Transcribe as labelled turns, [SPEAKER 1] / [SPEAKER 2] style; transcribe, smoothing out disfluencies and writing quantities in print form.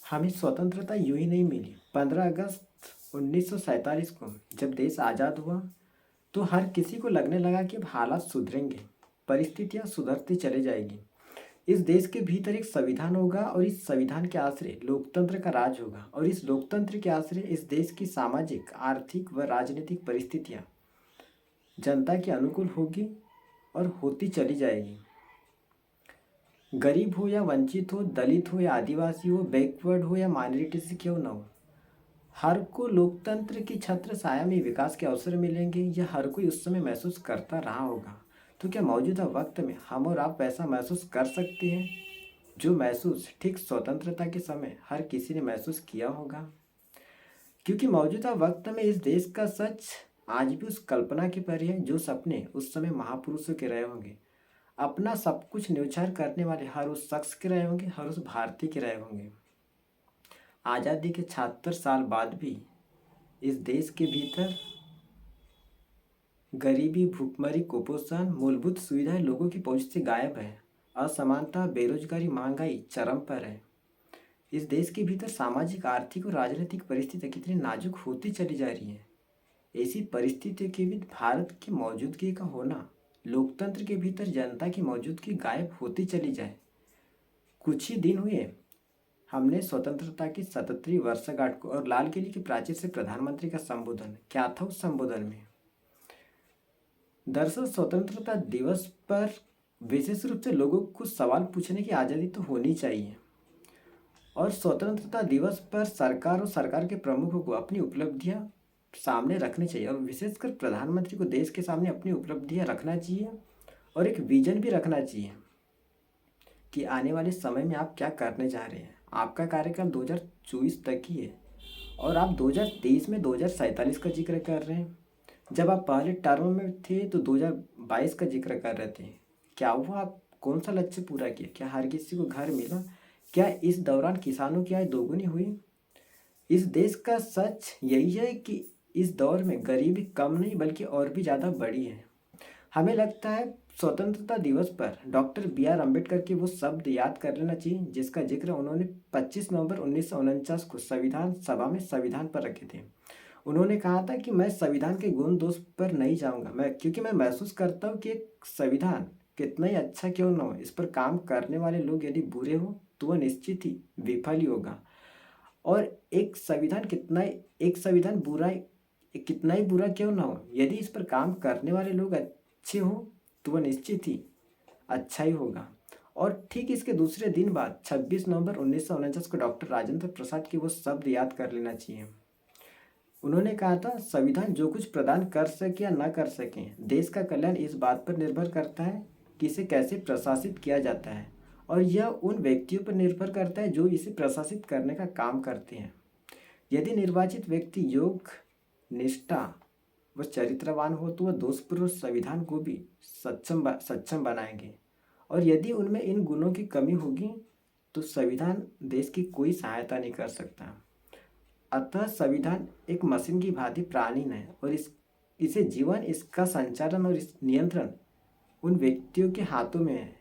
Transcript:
[SPEAKER 1] हमें स्वतंत्रता यूं ही नहीं मिली। 15 अगस्त 1947 को जब देश आज़ाद हुआ तो हर किसी को लगने लगा कि अब हालात सुधरेंगे, परिस्थितियां सुधरती चली जाएगी। इस देश के भीतर एक संविधान होगा और इस संविधान के आश्रय लोकतंत्र का राज होगा और इस लोकतंत्र के आश्रय इस देश की सामाजिक, आर्थिक व राजनीतिक परिस्थितियां जनता के अनुकूल होगी और होती चली जाएगी। गरीब हो या वंचित हो, दलित हो या आदिवासी हो, बैकवर्ड हो या माइनॉरिटी से क्यों ना हो, हर को लोकतंत्र की छत्र छाया में विकास के अवसर मिलेंगे। यह हर कोई उस समय महसूस करता रहा होगा। तो क्या मौजूदा वक्त में हम और आप वैसा महसूस कर सकते हैं जो महसूस ठीक स्वतंत्रता के समय हर किसी ने महसूस किया होगा? क्योंकि मौजूदा वक्त में इस देश का सच आज भी उस कल्पना के परे है जो सपने उस समय महापुरुषों के रहे होंगे। अपना सब कुछ न्यौछावर करने वाले हर उस शख्स के रहे होंगे, हर उस भारतीय के रहे होंगे। आज़ादी के 76 साल बाद भी इस देश के भीतर गरीबी, भूखमरी, कुपोषण, मूलभूत सुविधाएं लोगों की पहुंच से गायब है। असमानता, बेरोजगारी, महंगाई चरम पर है। इस देश के भीतर सामाजिक, आर्थिक और राजनीतिक परिस्थितियां कितनी नाजुक होती चली जा रही हैं। ऐसी परिस्थितियों के बीच भारत की मौजूदगी का होना, लोकतंत्र के भीतर जनता की मौजूदगी गायब होती चली जाए। कुछ ही दिन हुए हमने स्वतंत्रता की 77वीं वर्षगांठ को और लाल किले की प्राचीर से प्रधानमंत्री का संबोधन क्या था। उस संबोधन में दरअसल स्वतंत्रता दिवस पर विशेष रूप से लोगों को सवाल पूछने की आज़ादी तो होनी चाहिए और स्वतंत्रता दिवस पर सरकार और सरकार के प्रमुखों को अपनी उपलब्धियां सामने रखनी चाहिए और विशेषकर प्रधानमंत्री को देश के सामने अपनी उपलब्धियां रखना चाहिए और एक विजन भी रखना चाहिए कि आने वाले समय में आप क्या करने जा रहे हैं। आपका कार्यकाल 2024 तक ही है और आप 2023 में 2047 का जिक्र कर रहे हैं। जब आप पहले टर्म में थे तो 2022 का जिक्र कर रहे थे। क्या हुआ? आप कौन सा लक्ष्य पूरा किया? क्या हर किसी को घर मिला? क्या इस दौरान किसानों की आय दोगुनी हुई? इस देश का सच यही है कि इस दौर में गरीबी कम नहीं बल्कि और भी ज़्यादा बढ़ी है। हमें लगता है स्वतंत्रता दिवस पर डॉक्टर B.R. अम्बेडकर के वो शब्द याद कर लेना चाहिए जिसका जिक्र उन्होंने 25 नवंबर 1949 को संविधान सभा में संविधान पर रखे थे। उन्होंने कहा था कि मैं संविधान के गुण दोष पर नहीं जाऊंगा, क्योंकि मैं महसूस करता हूँ कि एक संविधान कितना ही अच्छा क्यों ना हो, इस पर काम करने वाले लोग यदि बुरे हो तो वह निश्चित ही विफल ही होगा। और एक संविधान कितना ही बुरा क्यों ना हो, यदि इस पर काम करने वाले लोग अच्छे हो तो वह निश्चित ही अच्छा ही होगा। और ठीक इसके दूसरे दिन बाद 26 नवंबर 1949 को डॉक्टर राजेंद्र प्रसाद के वो शब्द याद कर लेना चाहिए। उन्होंने कहा था, संविधान जो कुछ प्रदान कर सके या न कर सके, देश का कल्याण इस बात पर निर्भर करता है कि इसे कैसे प्रशासित किया जाता है और यह उन व्यक्तियों पर निर्भर करता है जो इसे प्रशासित करने का काम करते हैं। यदि निर्वाचित व्यक्ति योग, निष्ठा व चरित्रवान हो तो वह दोषपूर्ण संविधान को भी सक्षम बनाएंगे और यदि उनमें इन गुणों की कमी होगी तो संविधान देश की कोई सहायता नहीं कर सकता। अतः संविधान एक मशीन की भांति प्राणीन है और इसे जीवन, इसका संचालन और इस नियंत्रण उन व्यक्तियों के हाथों में है